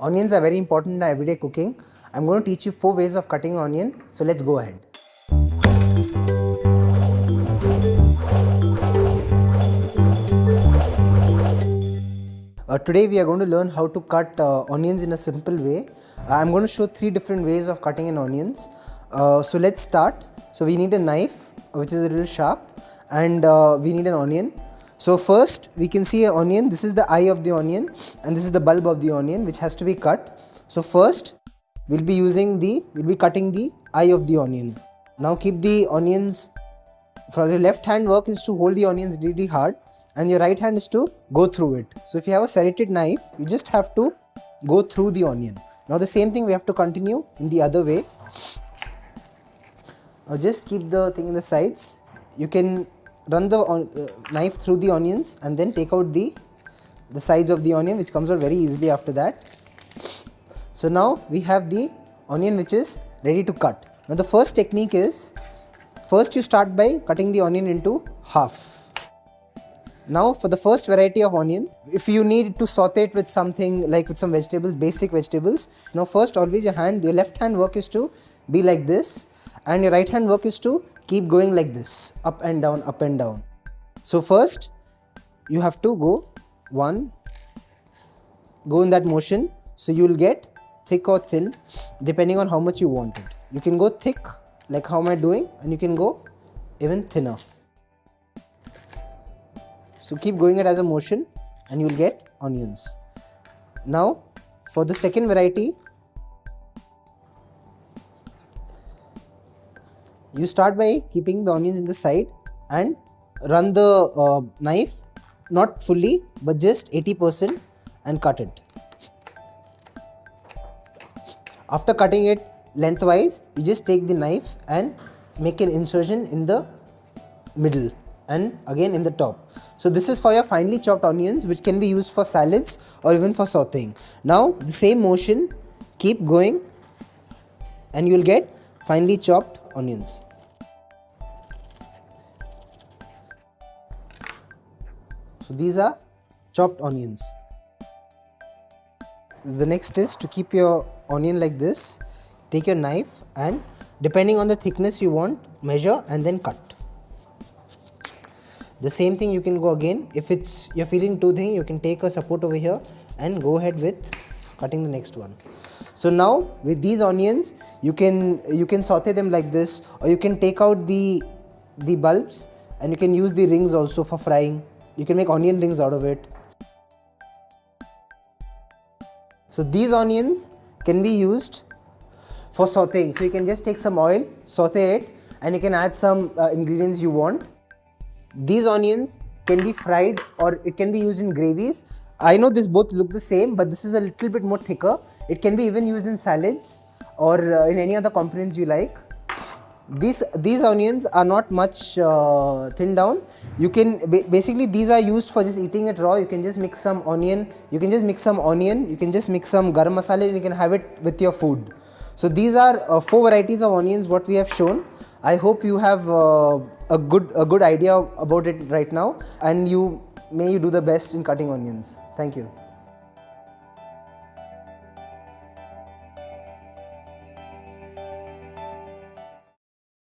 Onions are very important in everyday cooking. I'm going to teach you 4 ways of cutting onion. So let's go ahead. Today we are going to learn how to cut onions in a simple way. I'm going to show 3 different ways of cutting in onions. So let's start. So we need a knife which is a little sharp, and we need an onion. So first we can see an onion. This is the eye of the onion and this is the bulb of the onion which has to be cut. So first we'll be cutting the eye of the onion. Now keep the onions, for the left hand work is to hold the onions really hard and your right hand is to go through it. So if you have a serrated knife, you just have to go through the onion. Now the same thing we have to continue in the other way. Now just keep the thing in the sides. You can run the knife through the onions and then take out the sides of the onion, which comes out very easily after that. So now we have the onion which is ready to cut. Now the first technique is, first you start by cutting the onion into half. Now for the first variety of onion, if you need to saute it with something like with some vegetables, basic vegetables, now first always your left hand work is to be like this and your right hand work is to keep going like this, up and down, up and down. So first you have to go in that motion, so you will get thick or thin depending on how much you want it. You can go thick like how am I doing, and you can go even thinner. So keep going it as a motion and you will get onions. Now for the second variety, you start by keeping the onions in the side and run the knife, not fully but just 80%, and cut it. After cutting it lengthwise, you just take the knife and make an incision in the middle and again in the top. So this is for your finely chopped onions, which can be used for salads or even for sauteing. Now the same motion, keep going and you will get finely chopped onions. So these are chopped onions. The next is to keep your onion like this. Take your knife and depending on the thickness you want, measure and then cut. The same thing you can go again. If you're feeling too thin, you can take a support over here and go ahead with cutting the next one. So now with these onions, you can saute them like this, or you can take out the bulbs and you can use the rings also for frying. You can make onion rings out of it. So these onions can be used for sauteing. So you can just take some oil, saute it, and you can add some ingredients you want. These onions can be fried or it can be used in gravies. I know this both look the same, but this is a little bit more thicker. It can be even used in salads or in any other components you like. These onions are not much thinned down. You can basically, these are used for just eating it raw. You can just mix some onion, you can just mix some garam masala, and you can have it with your food. So these are 4 varieties of onions what we have shown. I hope you have a good idea about it right now, and may you do the best in cutting onions. Thank you.